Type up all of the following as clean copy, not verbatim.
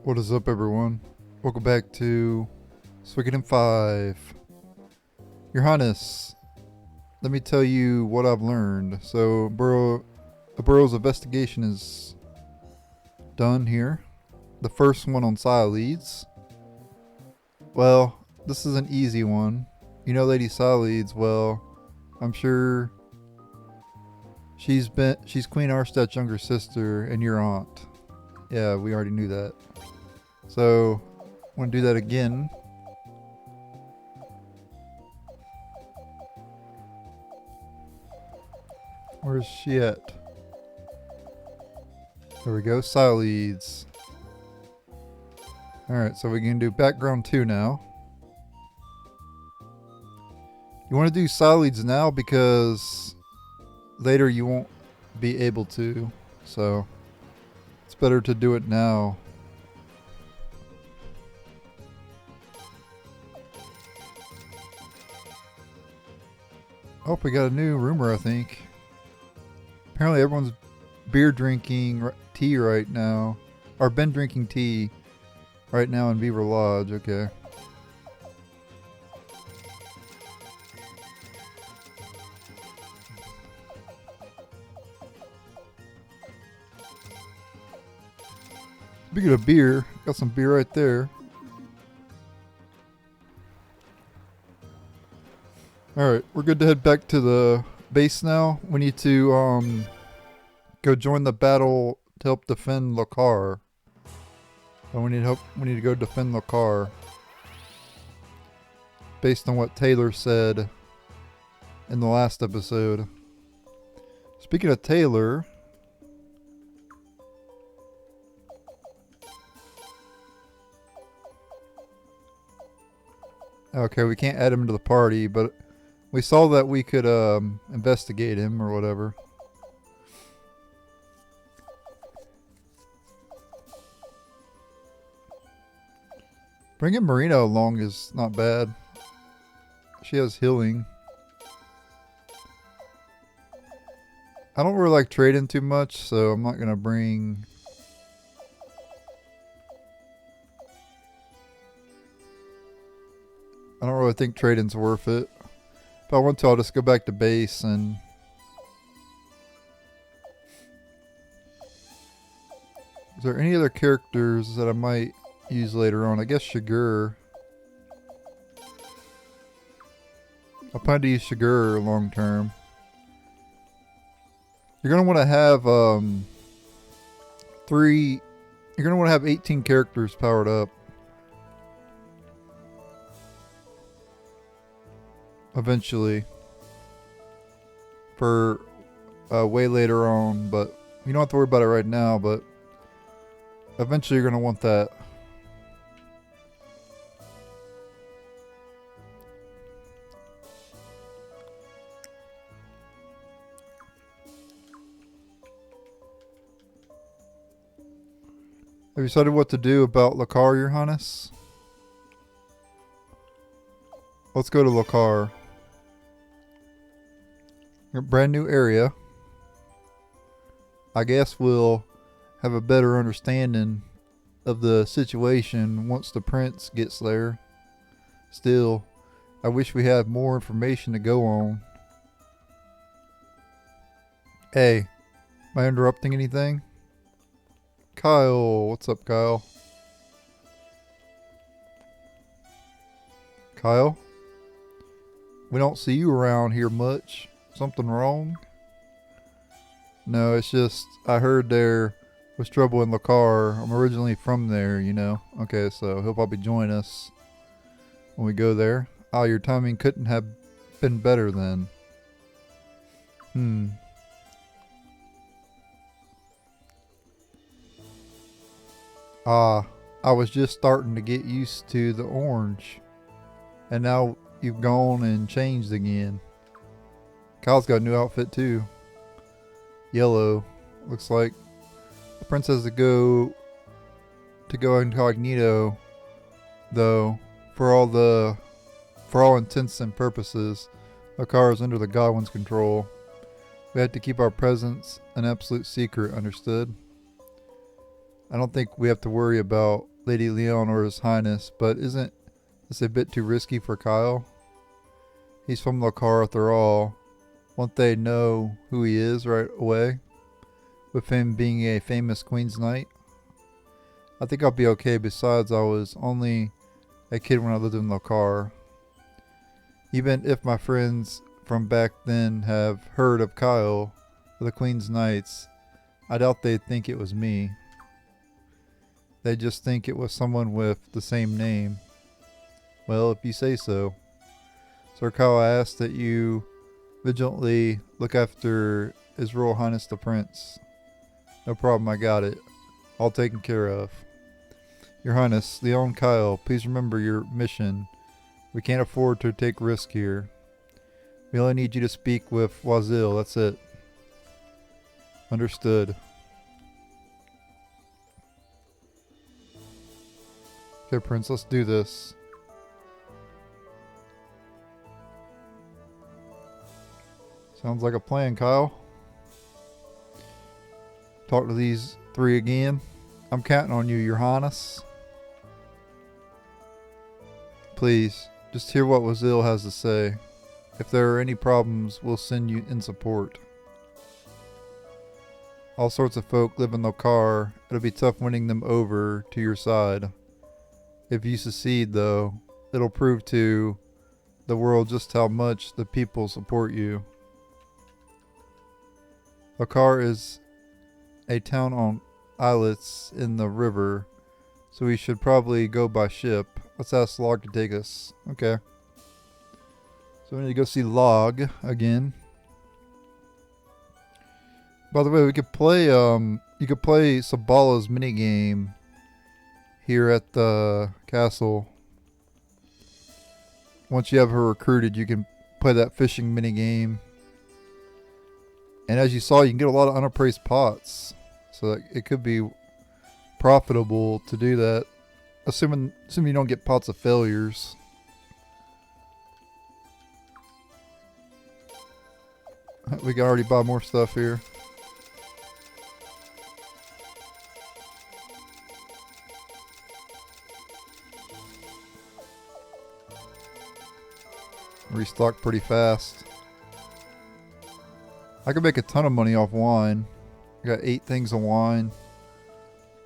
What is up, everyone? Welcome back to Suikoden V. Your Highness, let me tell you what I've learned. So, the Burrow's investigation is done here. The first one on Sialeeds. Well, this is an easy one. You know Lady Sialeeds, well, I'm sure she's Queen Arstad's younger sister and your aunt. Yeah, we already knew that. So, I'm going to do that again. Where's she at? There we go, Sialeeds. Alright, so we can do background 2 now. You want to do Sialeeds now because later you won't be able to. So, it's better to do it now. Oh, we got a new rumor, I think. Apparently everyone's beer drinking tea right now. Or been drinking tea right now in Beaver Lodge. Okay. Speaking of beer, got some beer right there. Alright, we're good to head back to the base now. We need to go join the battle to help defend Lelcar. So we need to go defend Lelcar. Based on what Taylor said in the last episode. Speaking of Taylor, okay, we can't add him to the party, but we saw that we could investigate him or whatever. Bringing Marina along is not bad. She has healing. I don't really like trading too much, so I'm not going to bring... I don't really think trading's worth it. If I want to, I'll just go back to base and... Is there any other characters that I might use later on? I guess Shigur. I'll plan to use Shigur long term. You're going to want to have You're going to want to have 18 characters powered up. Eventually. For way later on, but you don't have to worry about it right now, but eventually you're going to want that. Have you decided what to do about Lelcar, Your Highness? Let's go to Lelcar. A brand new area. I guess we'll have a better understanding of the situation once the prince gets there. Still, I wish we had more information to go on. Hey, am I interrupting anything? Kyle, what's up, Kyle? Kyle? We don't see you around here much. Something wrong? No, it's just I heard there was trouble in Lelcar. I'm originally from there, you know. Okay, so he'll probably join us when we go there. Oh, your timing couldn't have been better then. I was just starting to get used to the orange. And now you've gone and changed again. Kyle's got a new outfit too. Yellow. Looks like the prince has to go incognito, though, for all intents and purposes. Lelcar is under the Godwin's control. We have to keep our presence an absolute secret, understood? I don't think we have to worry about Lady Leon or His Highness, but isn't this a bit too risky for Kyle? He's from Lelcar after all. Won't they know who he is right away? With him being a famous Queen's Knight? I think I'll be okay. Besides, I was only a kid when I lived in Lelcar. Even if my friends from back then have heard of Kyle, the Queen's Knights, I doubt they'd think it was me. They just think it was someone with the same name. Well, if you say so. Sir Kyle, I ask that you vigilantly look after His Royal Highness the Prince. No problem, I got it. All taken care of. Your Highness, Leon Kyle, please remember your mission. We can't afford to take risk here. We only need you to speak with Wazil, that's it. Understood. Okay, Prince, let's do this. Sounds like a plan, Kyle. Talk to these three again. I'm counting on you, Your Highness. Please, just hear what Wazil has to say. If there are any problems, we'll send you in support. All sorts of folk live in Lelcar. It'll be tough winning them over to your side. If you succeed, though, it'll prove to the world just how much the people support you. Lelcar is a town on islets in the river, so we should probably go by ship. Let's ask Log to take us. Okay. So we need to go see Log again. By the way, we could play you could play Sabala's minigame here at the castle. Once you have her recruited, you can play that fishing minigame. And as you saw, you can get a lot of unappraised pots. So it could be profitable to do that. Assuming you don't get pots of failures. We can already buy more stuff here. Restock pretty fast. I could make a ton of money off wine. I got 8 things of wine.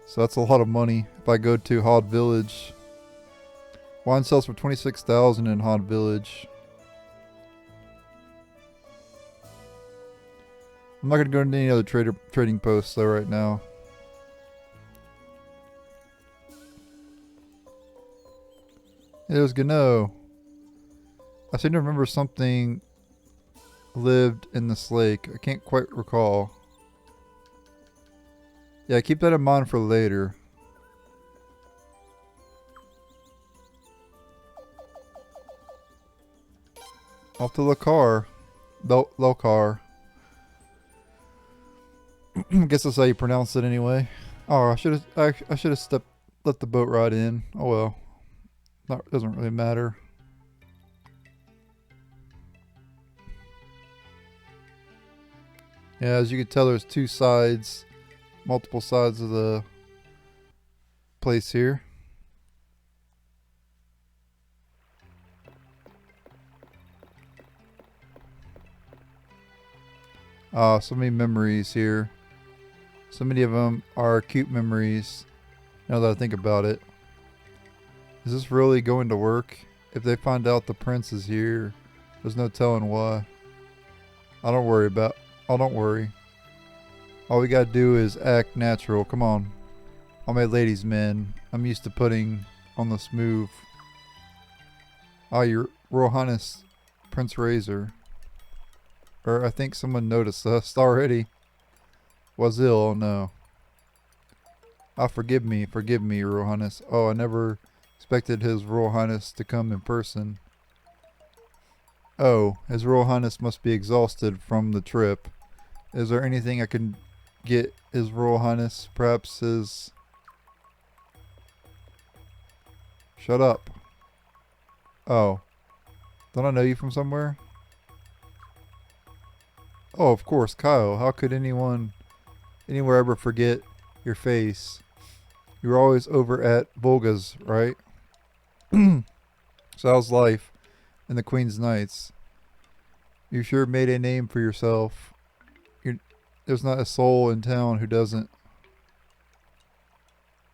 So that's a lot of money if I go to Hod Village. Wine sells for 26,000 in Hod Village. I'm not going to go into any other trading posts though right now. It was Gano. I seem to remember something lived in this lake. I can't quite recall. Yeah, keep that in mind for later. Off to Lelcar. Lelcar. I guess that's how you pronounce it anyway. Oh, I should have let the boat ride in. Oh well. Doesn't really matter. Yeah, as you can tell, there's two sides, multiple sides of the place here. So many memories here. So many of them are cute memories, now that I think about it. Is this really going to work? If they find out the prince is here, there's no telling why. Don't worry. All we gotta do is act natural. Come on. I'm a ladies' man. I'm used to putting on the smooth. Your Royal Highness, Prince Razor. I think someone noticed us already. Wazil, oh no. Forgive me, Your Royal Highness. Oh, I never expected His Royal Highness to come in person. Oh, His Royal Highness must be exhausted from the trip. Is there anything I can get His Royal Highness? Perhaps his... Shut up. Oh. Don't I know you from somewhere? Oh, of course, Kyle. How could anyone anywhere ever forget your face? You were always over at Volga's, right? So how's life in the Queen's Knights? You sure made a name for yourself. There's not a soul in town who doesn't.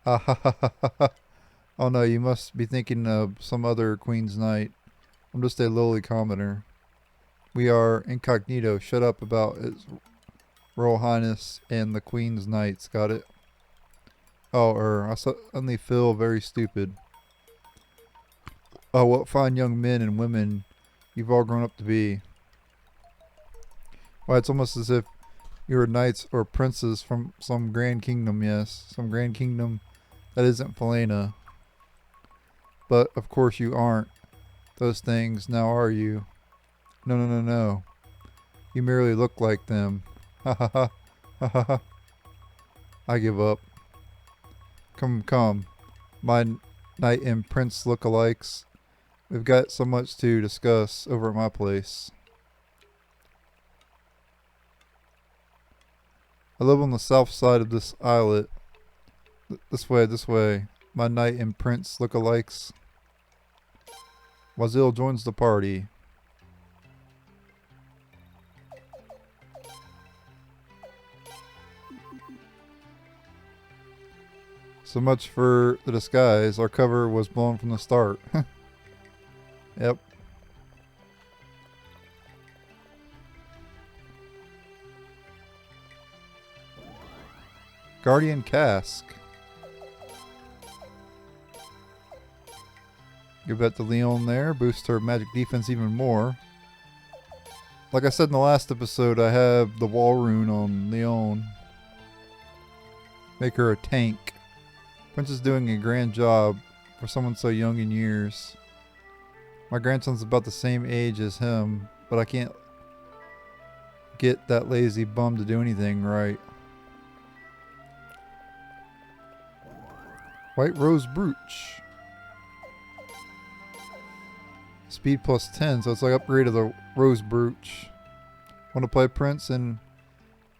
Ha ha ha ha ha. Oh no, you must be thinking of some other Queen's Knight. I'm just a lowly commoner. We are incognito. Shut up about His Royal Highness and the Queen's Knights. Got it? Oh, I suddenly feel very stupid. Oh, what fine young men and women you've all grown up to be. Why, it's almost as if you were knights or princes from some grand kingdom, yes. Some grand kingdom that isn't Felena. But, of course, you aren't those things, now are you? No, no, no, no. You merely look like them. Ha ha ha. Ha ha ha. I give up. Come, come. My knight and prince look-alikes. We've got so much to discuss over at my place. I live on the south side of this islet. This way, this way. My knight and prince look-alikes. Wazil joins the party. So much for the disguise. Our cover was blown from the start. Yep. Guardian Cask. Give that to Leon there. Boost her magic defense even more. Like I said in the last episode, I have the wall rune on Leon. Make her a tank. Prince is doing a grand job for someone so young in years. My grandson's about the same age as him, but I can't get that lazy bum to do anything right. White Rose Brooch. Speed plus 10, so it's like upgrade of the Rose Brooch. Want to play Prince and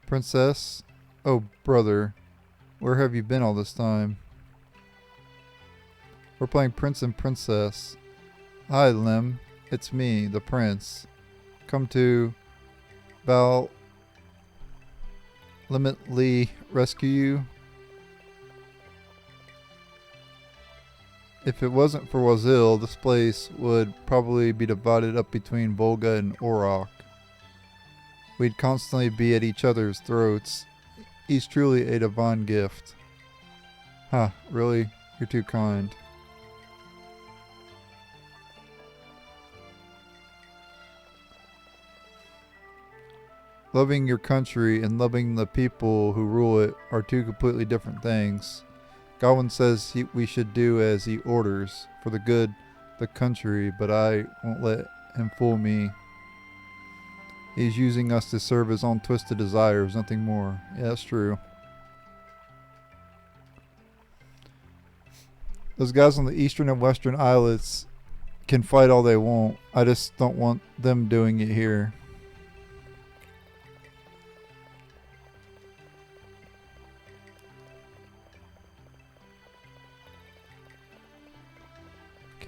Princess? Oh, brother. Where have you been all this time? We're playing Prince and Princess. Hi, Lem. It's me, the Prince. Come to Limitly rescue you. If it wasn't for Wazil, this place would probably be divided up between Volga and Orok. We'd constantly be at each other's throats. He's truly a divine gift. Huh, really? You're too kind. Loving your country and loving the people who rule it are two completely different things. Godwin says we should do as he orders for the good of the country, but I won't let him fool me. He's using us to serve his own twisted desires, nothing more. Yeah, that's true. Those guys on the eastern and western islets can fight all they want. I just don't want them doing it here.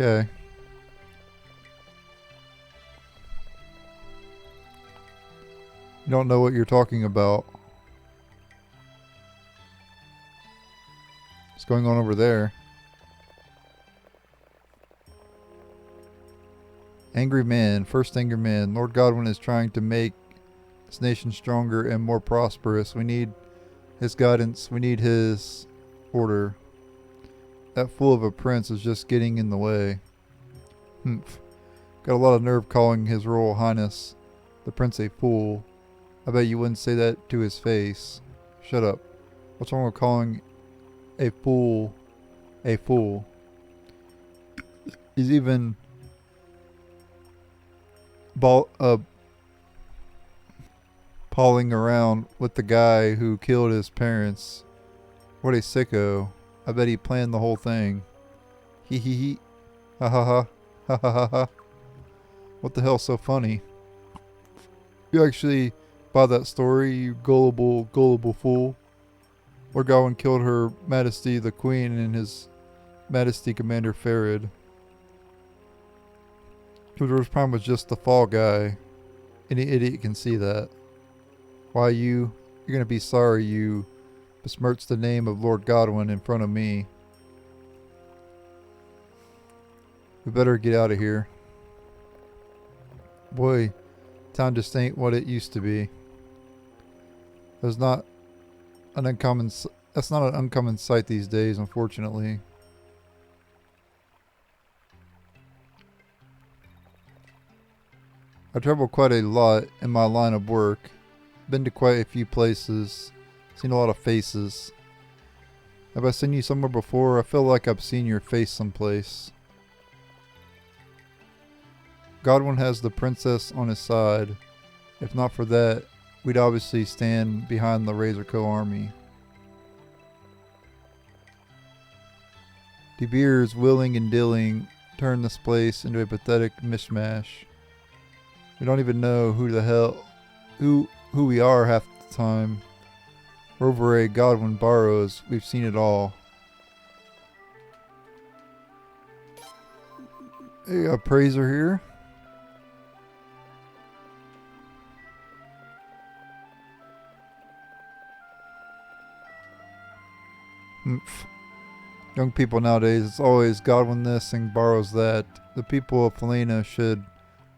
Okay. You don't know what you're talking about. What's going on over there? Angry man, first angry man. Lord Godwin is trying to make this nation stronger and more prosperous. We need his guidance. We need his order. That fool of a prince is just getting in the way. Humph. Got a lot of nerve calling his Royal Highness the prince a fool. I bet you wouldn't say that to his face. Shut up. What's wrong with calling a fool a fool? He's even palling around with the guy who killed his parents. What a sicko. I bet he planned the whole thing. Hee hee hee. Ha ha ha. Ha ha ha ha. What the hell's so funny? You actually buy that story, you gullible, gullible fool? Lord Godwin killed Her Majesty the Queen and His Majesty Commander Farid. Kildor's Prime was just the fall guy. Any idiot can see that. Why you're gonna be sorry you besmirched the name of Lord Godwin in front of me. We better get out of here. Boy, town just ain't what it used to be. That's not an uncommon sight these days, unfortunately. I travel quite a lot in my line of work. Been to quite a few places. Seen a lot of faces. Have I seen you somewhere before? I feel like I've seen your face someplace. Godwin has the princess on his side. If not for that, we'd obviously stand behind the Razorco army. De Beers willing and dealing turned this place into a pathetic mishmash. We don't even know who we are half the time. Roveré Godwin borrows. We've seen it all. Hey, a appraiser here. Young people nowadays, it's always Godwin this and borrows that. The people of Felina should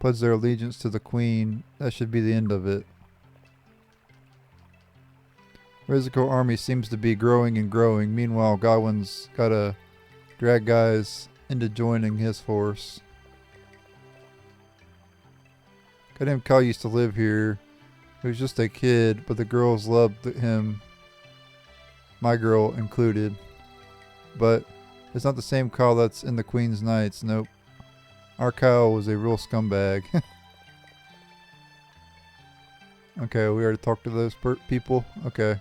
pledge their allegiance to the Queen. That should be the end of it. Razorco army seems to be growing and growing. Meanwhile, Godwin's gotta drag guys into joining his force. Goddamn Kyle used to live here. He was just a kid, but the girls loved him. My girl included. But it's not the same Kyle that's in the Queen's Knights. Nope. Our Kyle was a real scumbag. Okay, we already talked to those people. Okay.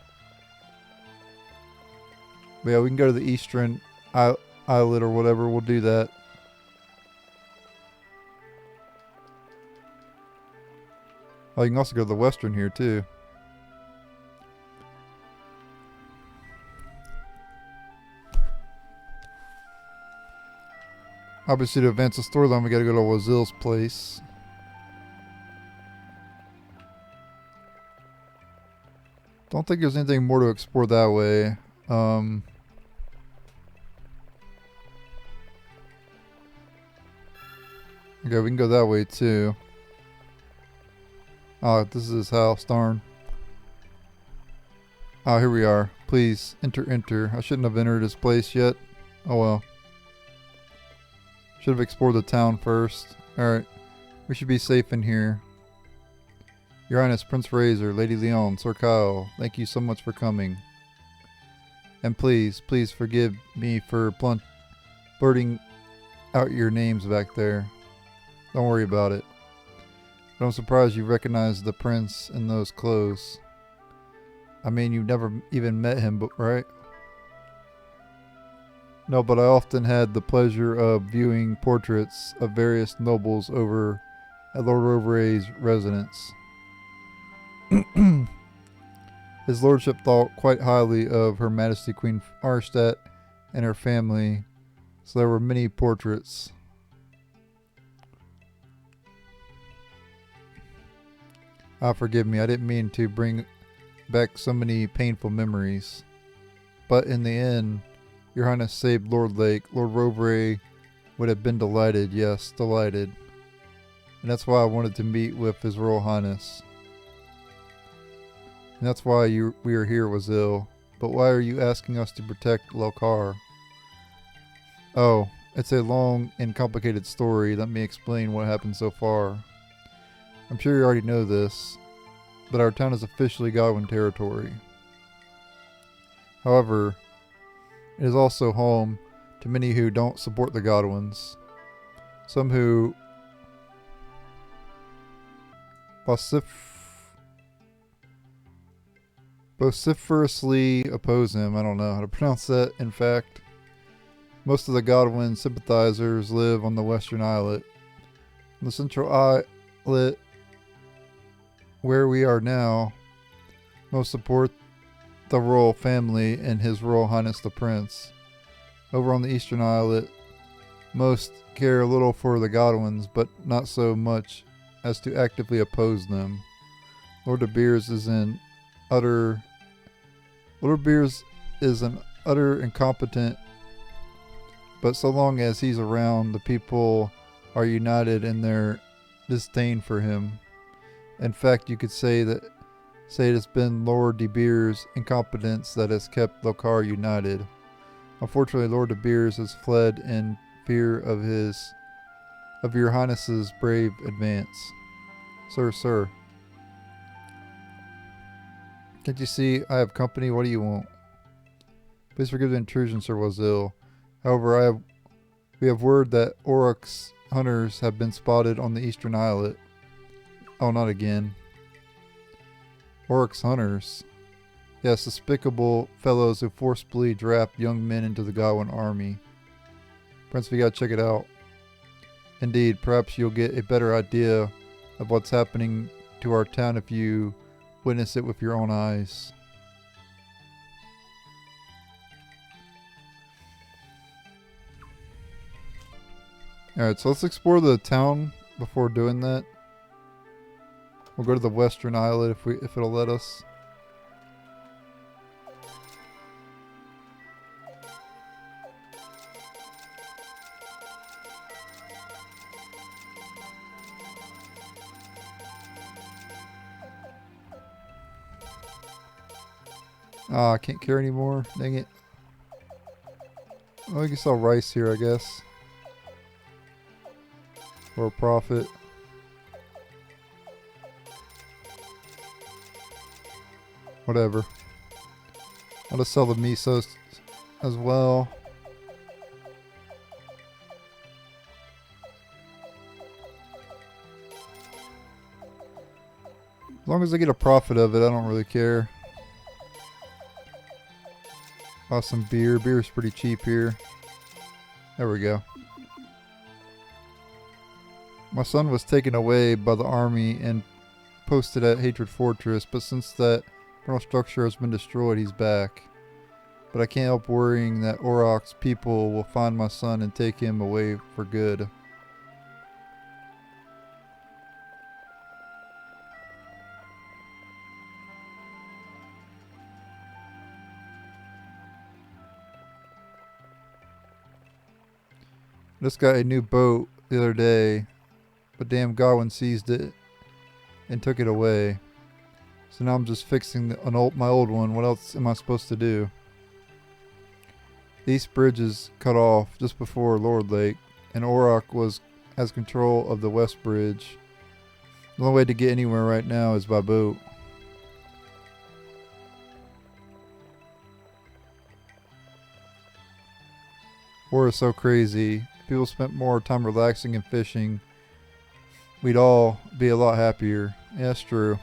But yeah, we can go to the eastern islet or whatever. We'll do that. Oh, you can also go to the western here too. Obviously, to advance the storyline, we gotta go to Wazil's place. Don't think there's anything more to explore that way. Okay, we can go that way too. Oh, this is his house, darn. Oh, here we are. Please, enter. I shouldn't have entered his place yet. Oh well. Should have explored the town first. Alright. We should be safe in here. Your Highness, Prince Razor, Lady Leon, Sir Kyle, thank you so much for coming. And please forgive me for blurting out your names back there. Don't worry about it. But I'm surprised you recognized the prince in those clothes. I mean, you've never even met him, right? No, but I often had the pleasure of viewing portraits of various nobles over at Lord Roveré's residence. His lordship thought quite highly of Her Majesty Queen Arstadt and her family, so there were many portraits. Forgive me, I didn't mean to bring back so many painful memories. But in the end, Your Highness saved Lord Lake. Lord Roveré would have been delighted, yes, delighted. And that's why I wanted to meet with His Royal Highness. And that's why we are here, Wazil. But why are you asking us to protect Lelcar? Oh, it's a long and complicated story. Let me explain what happened so far. I'm sure you already know this, but our town is officially Godwin territory. However, it is also home to many who don't support the Godwins. Some who vociferously oppose him. I don't know how to pronounce that, in fact. Most of the Godwin sympathizers live on the western islet. On the central islet, where we are now, most support the royal family and His Royal Highness the Prince. Over on the Eastern Islet, most care a little for the Godwins, but not so much as to actively oppose them. Lord De Beers is an utter incompetent, but so long as he's around, the people are united in their disdain for him. In fact, you could say it has been Lord De Beers' incompetence that has kept Lelcar united. Unfortunately, Lord De Beers has fled in fear of your Highness's brave advance. Sir. Can't you see I have company? What do you want? Please forgive the intrusion, Sir Wazil. However, we have word that Aurochs hunters have been spotted on the Eastern Islet. Oh, not again. Aurochs hunters? Yes, despicable fellows who forcibly draft young men into the Godwin army. Prince, we gotta check it out. Indeed, perhaps you'll get a better idea of what's happening to our town if you witness it with your own eyes. Alright, so let's explore the town before doing that. We'll go to the Western Islet if it'll let us. Ah, I can't carry anymore. Dang it. Oh, we can sell rice here, I guess. For a profit. Whatever. I'll just sell the miso as well. As long as I get a profit of it, I don't really care. Buy some beer. Beer is pretty cheap here. There we go. My son was taken away by the army and posted at Hatred Fortress, but since that internal structure has been destroyed, he's back. But I can't help worrying that Auroch's people will find my son and take him away for good. I just got a new boat the other day, but damn Godwin seized it and took it away. So now I'm just fixing my old one. What else am I supposed to do? The East Bridge is cut off just before Lord Lake, and Auroch has control of the West Bridge. The only way to get anywhere right now is by boat. War is so crazy. If people spent more time relaxing and fishing, we'd all be a lot happier. Yeah, that's true.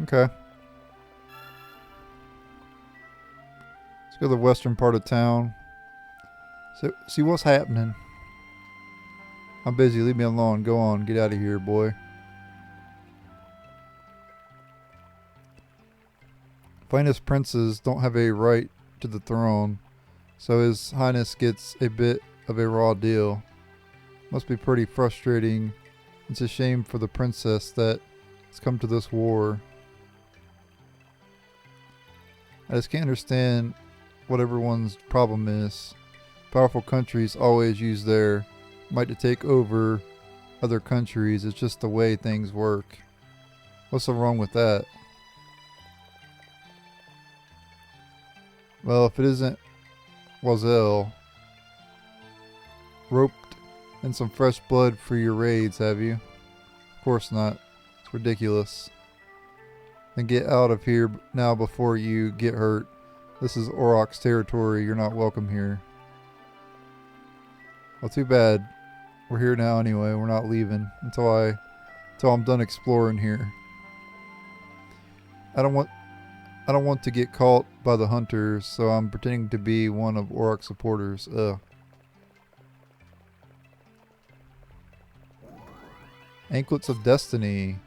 Okay. Let's go to the western part of town. So, see what's happening. I'm busy. Leave me alone. Go on. Get out of here, boy. Finest princes don't have a right to the throne, so His Highness gets a bit of a raw deal. Must be pretty frustrating. It's a shame for the princess that it's come to this war. I just can't understand what everyone's problem is. Powerful countries always use their might to take over other countries. It's just the way things work. What's so wrong with that? Well, if it isn't Wazil, roped in some fresh blood for your raids, have you? Of course not. It's ridiculous. Then get out of here now before you get hurt. This is Auroch's territory. You're not welcome here. Well, too bad. We're here now anyway. We're not leaving until I'm done exploring here. I don't want I don't want to get caught by the hunters, so I'm pretending to be one of Auroch's supporters. Ugh. Anklets of Destiny.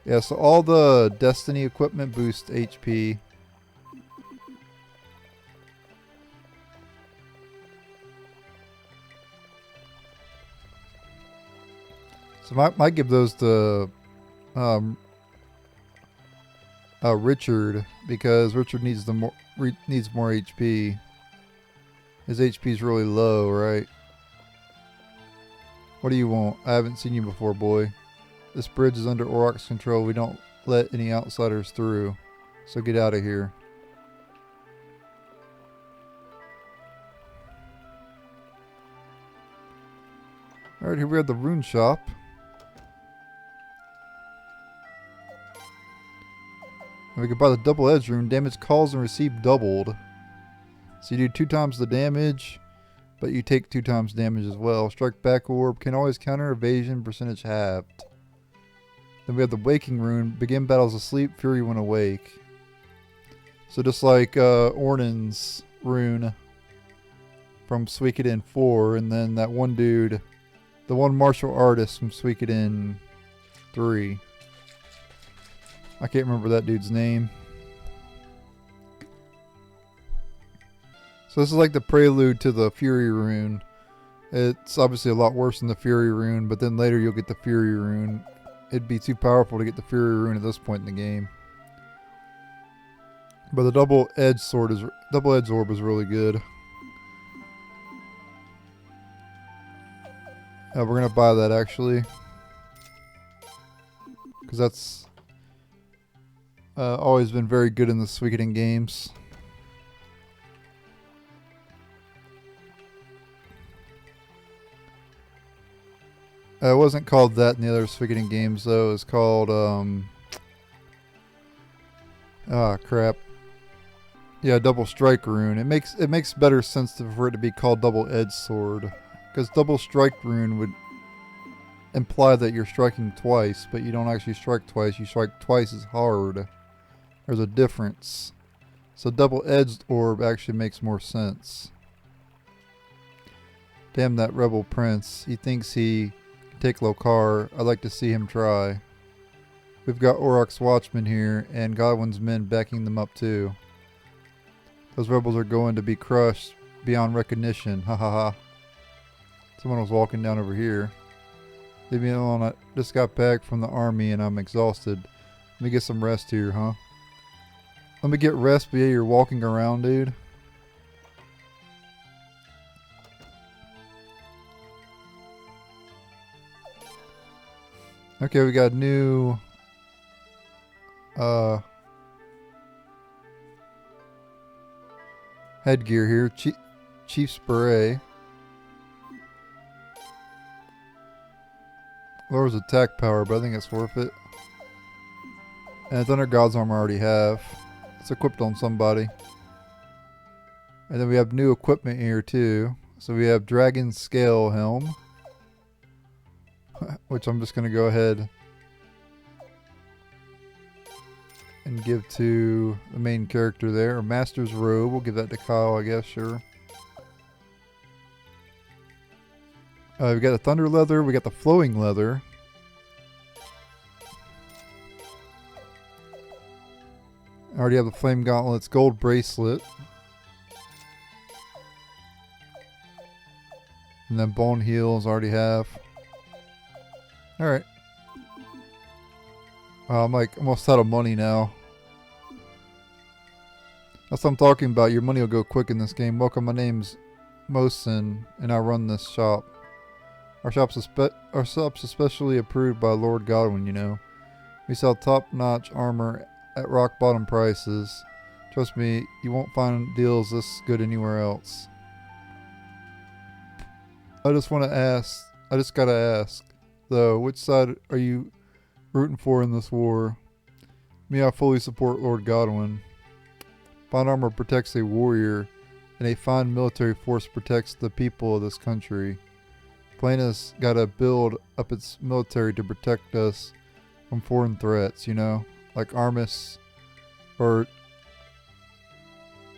Yeah, so all the Destiny equipment boosts HP. So might give those to Richard, because Richard needs more HP. His HP is really low, right? What do you want? I haven't seen you before, boy. This bridge is under Auroch's control. We don't let any outsiders through. So get out of here. Alright, here we have the rune shop. And we can buy the double edge rune. Damage calls and receive doubled. So you do 2 times the damage, but you take 2 times damage as well. Strike back orb. Can always counter evasion. Percentage halved. Then we have the waking rune. Begin battles asleep. Fury when awake. So just like Ornan's rune from Suikoden 4. And then that one dude, the one martial artist from Suikoden 3. I can't remember that dude's name. So this is like the prelude to the Fury rune. It's obviously a lot worse than the Fury rune, but then later you'll get the Fury rune. It'd be too powerful to get the Fury rune at this point in the game. But the double-edged orb is really good. We're gonna buy that actually, because that's always been very good in the Suikoden games. It wasn't called that in the other Suikoden games though. It was called crap. Yeah, double strike rune. It makes better sense for it to be called double edged sword, because double strike rune would imply that you're striking twice, but you don't actually strike twice. You strike twice as hard. There's a difference. So double edged orb actually makes more sense. Damn that rebel prince. He thinks he can take Lelcar. I'd like to see him try. We've got Auroch's watchmen here, and Godwin's men backing them up too. Those rebels are going to be crushed beyond recognition. Ha ha ha. Someone was walking down over here. Leave me alone. I just got back from the army and I'm exhausted. Let me get some rest here, huh? Let me get rest, but yeah, you're walking around, dude. Okay, we got new headgear here. Chief's beret. Lowers attack power, but I think it's worth it. And Thunder God's armor I already have. It's equipped on somebody. And then we have new equipment here too. So we have Dragon Scale Helm, which I'm just going to go ahead and give to the main character there. Master's Robe, we'll give that to Kyle, I guess, sure. We got the Thunder Leather, we got the Flowing Leather. I already have the Flame Gauntlets, Gold Bracelet. And then Bone Heels I already have. Alright. I'm like almost out of money now. That's what I'm talking about. Your money will go quick in this game. Welcome, my name's Mosin, and I run this shop. Our shop's especially approved by Lord Godwin, you know. We sell top-notch armor at rock-bottom prices. Trust me, you won't find deals this good anywhere else. I just gotta ask, though, which side are you rooting for in this war? Me, I fully support Lord Godwin. Fine armor protects a warrior, and a fine military force protects the people of this country. Plainus gotta build up its military to protect us from foreign threats, you know, like Armis or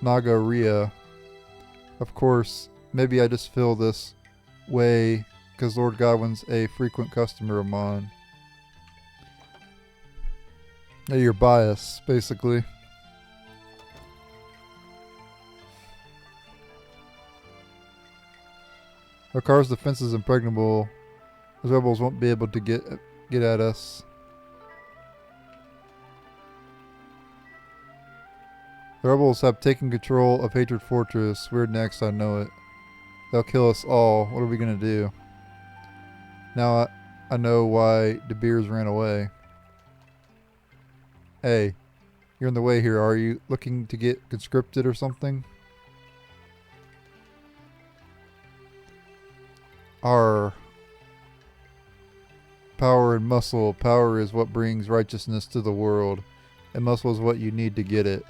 Nagaria. Of course, maybe I just feel this way because Lord Godwin's a frequent customer of mine. Yeah, you're biased, basically. Lelcar's defense is impregnable. The rebels won't be able to get at us. The rebels have taken control of Hatred Fortress. We're next, I know it. They'll kill us all. What are we gonna do? Now I know why De Beers ran away. Hey, you're in the way here. Are you looking to get conscripted or something? Our power and muscle. Power is what brings righteousness to the world. And muscle is what you need to get it.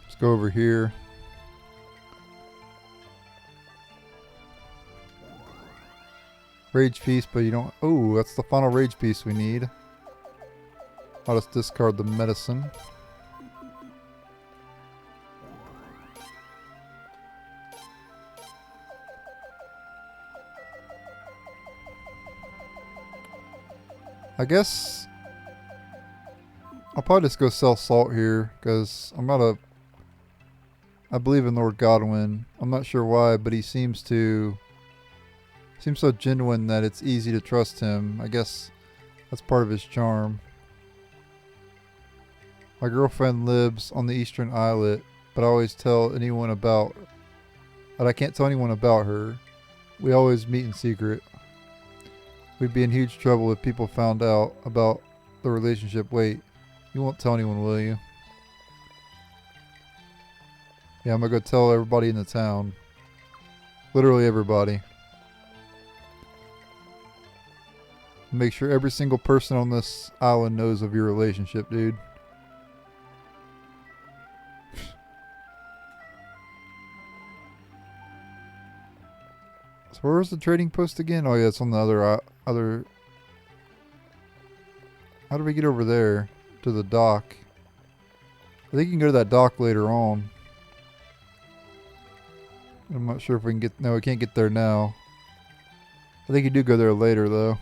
Let's go over here. Rage piece, but you don't... Oh, that's the final rage piece we need. I'll just discard the medicine. I guess I'll probably just go sell salt here because I'm not a... I believe in Lord Godwin. I'm not sure why, but he seems so genuine that it's easy to trust him. I guess that's part of his charm. My girlfriend lives on the eastern islet, but I always tell anyone about... But I can't tell anyone about her. We always meet in secret. We'd be in huge trouble if people found out about the relationship. Wait, you won't tell anyone, will you? Yeah, I'm gonna go tell everybody in the town. Literally everybody. Make sure every single person on this island knows of your relationship, dude. So where was the trading post again? Oh yeah, it's on the other... How do we get over there? To the dock. I think you can go to that dock later on. I'm not sure if we can get... No, we can't get there now. I think you do go there later, though.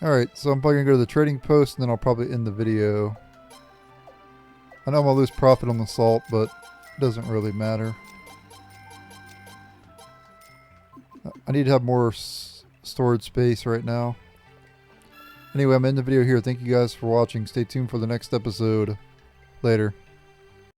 Alright, so I'm probably going to go to the trading post, and then I'll probably end the video. I know I'm going to lose profit on the salt, but it doesn't really matter. I need to have more storage space right now. Anyway, I'm ending the video here. Thank you guys for watching. Stay tuned for the next episode. Later.